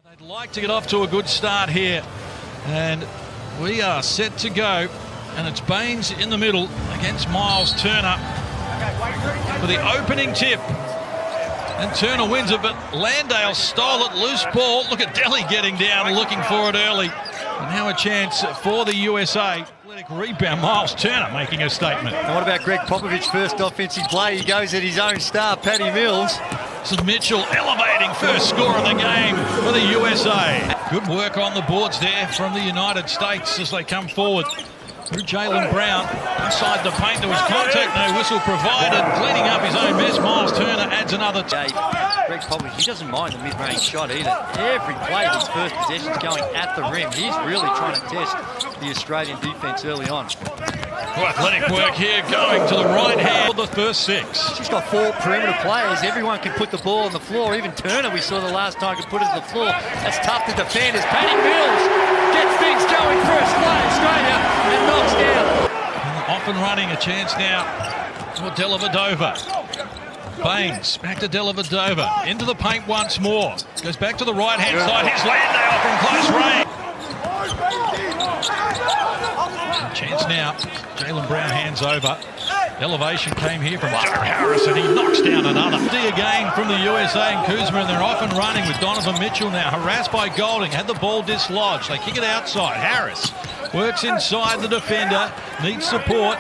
They'd like to get off to a good start here, and we are set to go, and it's Baines in the middle against Miles Turner for the opening tip, and Turner wins it, but Landale stole it, loose ball. Look at Delhi getting down, looking for it early, and now a chance for the USA. Athletic rebound, Miles Turner making a statement. And what about Greg Popovich, first offensive play? He goes at his own star, Patty Mills. This is Mitchell elevating first score of the game for the USA. Good work on the boards there from the United States as they come forward. Through Jaylen Brown, inside the paint, there was contact, no whistle provided. Cleaning up his own mess, Miles Turner adds another. Greg Popovich, he doesn't mind the mid-range shot either. Every play of his first possession is going at the rim. He's really trying to test the Australian defence early on. Athletic work here, going to the right hand of the first six. She's got four perimeter players. Everyone can put the ball on the floor. Even Turner, we saw the last time, could put it on the floor. That's tough to defend as Patty Mills gets things going for Australia and knocks down. Off and running, a chance now for Dellavedova. Baines, back to Dellavedova, into the paint once more. Goes back to the right-hand side. Here's Landale from close range. Chance now, Jaylen Brown hands over. Elevation came here from Joe Harris, and he knocks down another. Again from the USA and Kuzma, and they're off and running with Donovan Mitchell now, harassed by Golding, had the ball dislodged. They kick it outside. Harris works inside the defender, needs support.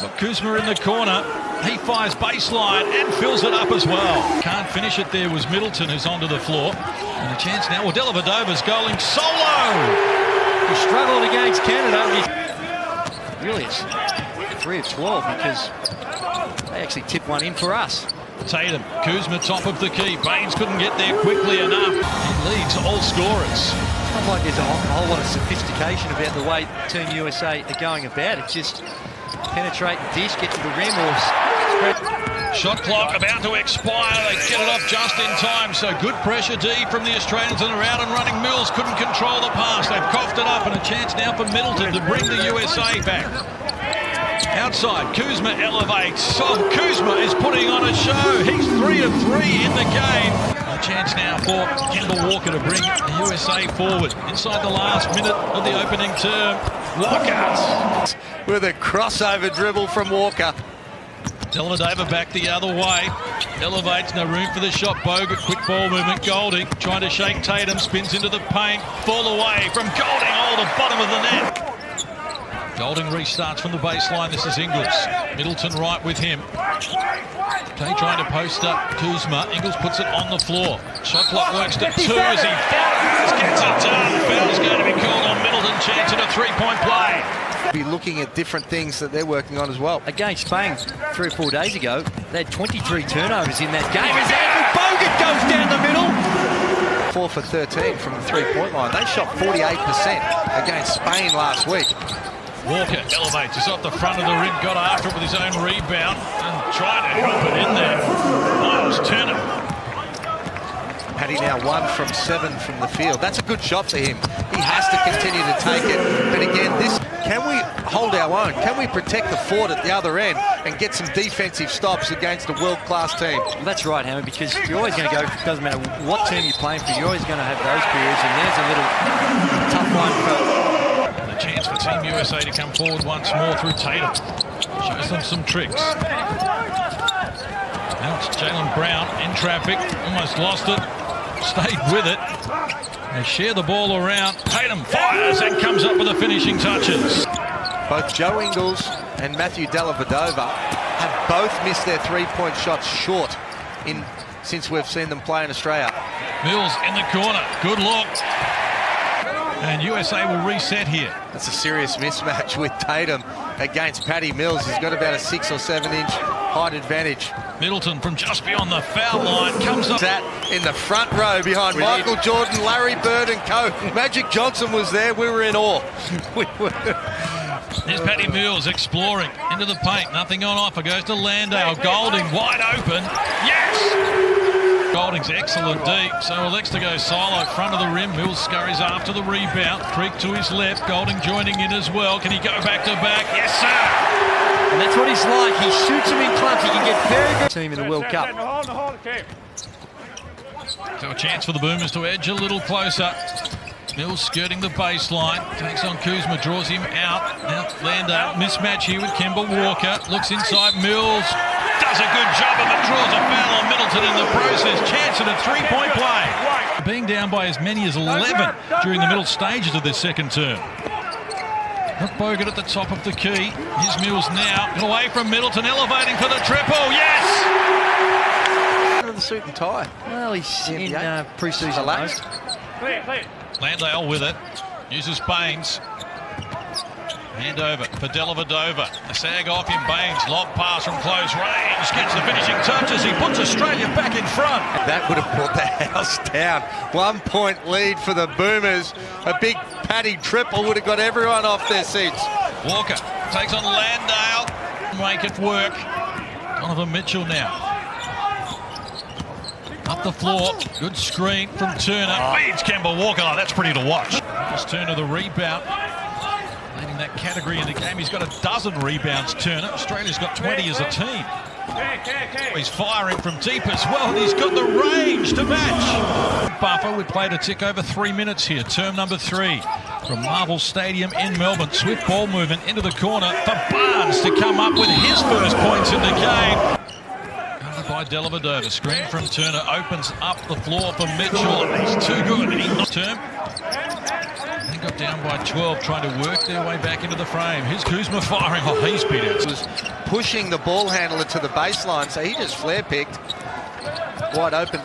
But Kuzma in the corner, he fires baseline and fills it up as well. Can't finish it there was Middleton, who's onto the floor. And a chance now, well, Dellavedova's going solo. He struggled against Canada. Really, it's 3 of 12 because they actually tipped one in for us. Tatum, Kuzma top of the key. Baines couldn't get there quickly enough. He leads all scorers. It's not like there's a whole lot of sophistication about the way Team USA are going about it. Just penetrate the dish, get to the rim, or spread. Shot clock about to expire. They get it off just in time. So good pressure D from the Australians, and are out and running. Mills couldn't control the pass. They've coughed it up, and a chance now for Middleton to bring the USA back. Outside, Kuzma elevates. So Kuzma is putting on a show. He's 3 of 3 in the game. A chance now for Kemba Walker to bring the USA forward. Inside the last minute of the opening term. Walker with a crossover dribble from Walker. Dellavedova back the other way. Elevates, no room for the shot. Bogut, quick ball movement. Golding trying to shake Tatum, spins into the paint. Fall away from Golding, the bottom of the net. Golding restarts from the baseline. This is Ingles. Middleton right with him. Tay trying to post up Kuzma. Ingles puts it on the floor. Shot clock works to 2 as he fouls. Gets it done. Foul's going to be called on Middleton. Chance at a 3-point play. Be looking at different things that they're working on as well. Against Spain 3 or 4 days ago, they had 23 turnovers in that game as Andrew Bogut goes down the middle. 4 for 13 from the 3-point line. They shot 48% against Spain last week. Walker elevates, is off the front of the rim, got after it with his own rebound and tried to help it in there. Miles Turner. Paddy now 1 from 7 from the field. That's a good shot for him. He has to continue to take it. But again, can we hold our own? Can we protect the fort at the other end and get some defensive stops against a world-class team? Well, that's right, Hammer, because you're always going to go, it doesn't matter what team you're playing for, you're always going to have those periods, and there's a little tough one for... And a chance for Team USA to come forward once more through Tatum. Shows them some tricks. Now it's Jaylen Brown in traffic, almost lost it, stayed with it. They share the ball around. Tatum fires and comes up with the finishing touches. Both Joe Ingles and Matthew Dellavedova have both missed their 3-point shots short since we've seen them play in Australia. Mills in the corner. Good look. And USA will reset here. That's a serious mismatch with Tatum against Patty Mills. He's got about a 6 or 7 inch height advantage. Middleton from just beyond the foul line comes up. That in the front row behind Michael Jordan, Larry Bird and co. Magic Johnson was there. We were in awe. There's Patty Mills exploring into the paint. Nothing on offer. Goes to Landale. Golding wide open. Yes! Golding's excellent deep. So elects to go solo front of the rim. Mills scurries after the rebound. Creek to his left. Golding joining in as well. Can he go back to back? Yes, sir! And that's what he's like. He shoots him in clumps. He can get very good team in the World Cup. So a chance for the Boomers to edge a little closer. Mills skirting the baseline, takes on Kuzma, draws him out. Now Landale, mismatch here with Kemba Walker. Looks inside, Mills does a good job of it, draws a foul on Middleton in the process. Chance at a three-point play. Being down by as many as 11 during the middle stages of this second term. Got Bogut at the top of the key. Here's Mills now, away from Middleton, elevating for the triple, yes! The suit and tie. Well, he's in pre-season relaxed. Landale with it, uses Baines. Hand over for Dellavedova. A sag off him, Baines, lob pass from close range, gets the finishing touches, he puts Australia back in front. That would have brought the house down. 1 point lead for the Boomers. A big Paddy triple would have got everyone off their seats. Walker takes on Landale, make it work. Donovan Mitchell now. Up the floor, good screen from Turner. Beats Kemba Walker. Oh, that's pretty to watch. Just Turner the rebound. Leading that category in the game. He's got a dozen rebounds, Turner. Australia's got 20 as a team. He's firing from deep as well. He's got the range to match. Buffer, we played a tick over 3 minutes here. Term number 3 from Marvel Stadium in Melbourne. Swift ball movement into the corner for Barnes to come up with his first points in the game. By Dellavedova, screen from Turner, opens up the floor for Mitchell. He's too good. He not term. They got down by 12, trying to work their way back into the frame. Here's Kuzma firing. Oh, he's beat it. Was pushing the ball handler to the baseline, so he just flare picked. Wide open.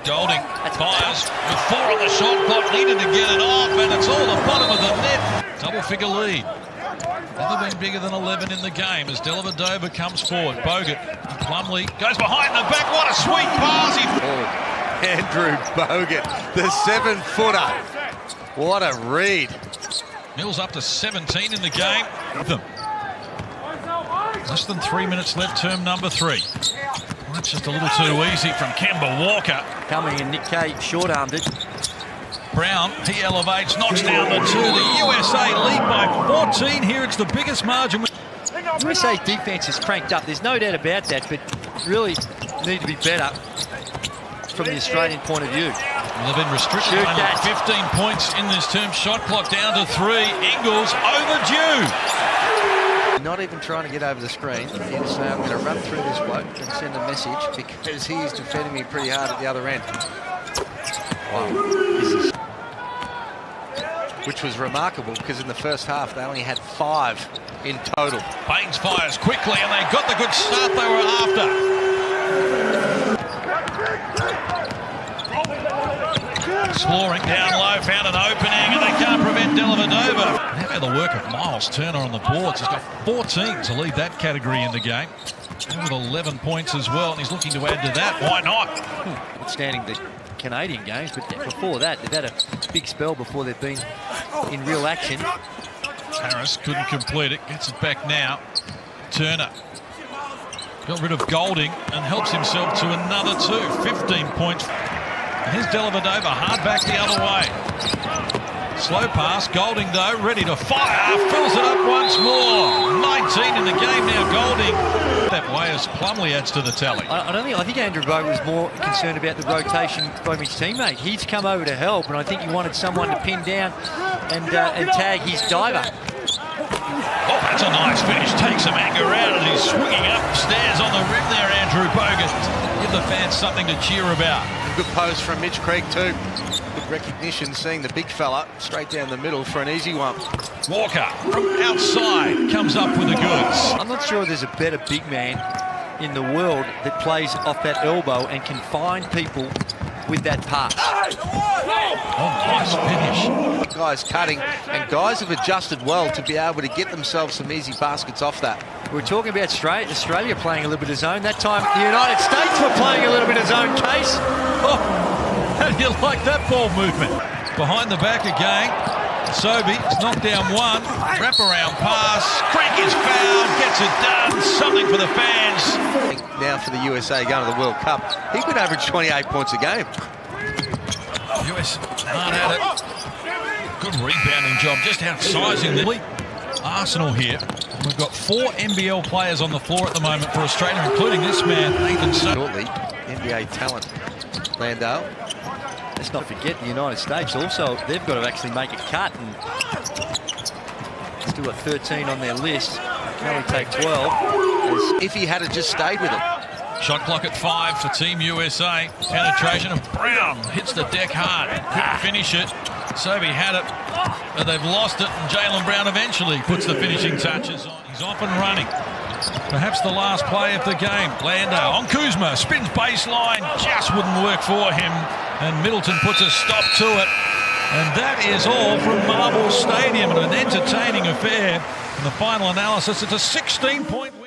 Golding fires with 4 on the shot clock. Needed to get it off, and it's all the bottom of the net. Double-figure lead. Never been bigger than 11 in the game as Dellavedova comes forward. Bogut, Plumlee goes behind the back. What a sweet pass! Andrew Bogut, the 7-footer. What a read. Mills up to 17 in the game. Less than 3 minutes left, term number 3. Well, that's just a little too easy from Kemba Walker. Coming and Nick Kay short-armed it. Brown, he elevates, knocks down the 2. The USA lead by 14 here. It's the biggest margin. USA's defense is cranked up. There's no doubt about that, but really need to be better from the Australian point of view. Well, they've been restricted to 15 points in this term. Shot clock down to 3. Ingles overdue. Not even trying to get over the screen. He just say, I'm going to run through this bloke and send a message because he is defending me pretty hard at the other end. Wow. Which was remarkable because in the first half they only had 5 in total. Baines fires quickly and they got the good start they were after. Exploring down low, found an opening and they can't prevent Dellavedova. Now the work of Miles Turner on the boards. He's got 14 to lead that category in the game. And with 11 points as well, and he's looking to add to that. Why not? Outstanding the Canadian games, but before that, they've had a big spell before they've been in real action. Harris couldn't complete it, gets it back now. Turner got rid of Golding and helps himself to another 2. 15 points. And here's Dellavedova, hard back the other way. Slow pass, Golding though, ready to fire, fills it up once more. 19 in the game now, Golding. That way as Plumlee adds to the tally. I think Andrew Bogut was more concerned about the rotation from his teammate. He's come over to help, and I think he wanted someone to pin down and tag his diver. Oh, that's a nice finish. Takes some anger out as he's swinging upstairs on the rim there, Andrew Bogut. Give the fans something to cheer about. Good post from Mitch Creek too. Good recognition, seeing the big fella straight down the middle for an easy one. Walker from outside comes up with the goods. I'm not sure there's a better big man in the world that plays off that elbow and can find people with that pass. Oh, nice finish. Guys cutting, and guys have adjusted well to be able to get themselves some easy baskets off that. We're talking about Australia playing a little bit of zone. That time the United States were playing a little bit of zone, Case. Oh, how do you like that ball movement? Behind the back again. Sobey has knocked down 1. Wraparound pass. Creek is fouled. Gets it done. Something for the fans. Now for the USA going to the World Cup. He could average 28 points a game. US hard at it. Good rebounding job. Just outsizing the Arsenal here. We've got 4 NBL players on the floor at the moment for Australia, including this man, Nathan Sobey. Shortly, NBA talent. Landale. Let's not forget the United States also, they've got to actually make a cut, and still got 13 on their list. Can only take 12. As if he had just stayed with it. Shot clock at 5 for Team USA. Penetration of Brown hits the deck hard. Couldn't finish it. Sobey had it, but they've lost it, and Jaylen Brown eventually puts the finishing touches on. He's off and running. Perhaps the last play of the game. Landale on Kuzma, spins baseline, just wouldn't work for him, and Middleton puts a stop to it. And that is all from Marvel Stadium, and an entertaining affair. In the final analysis, it's a 16-point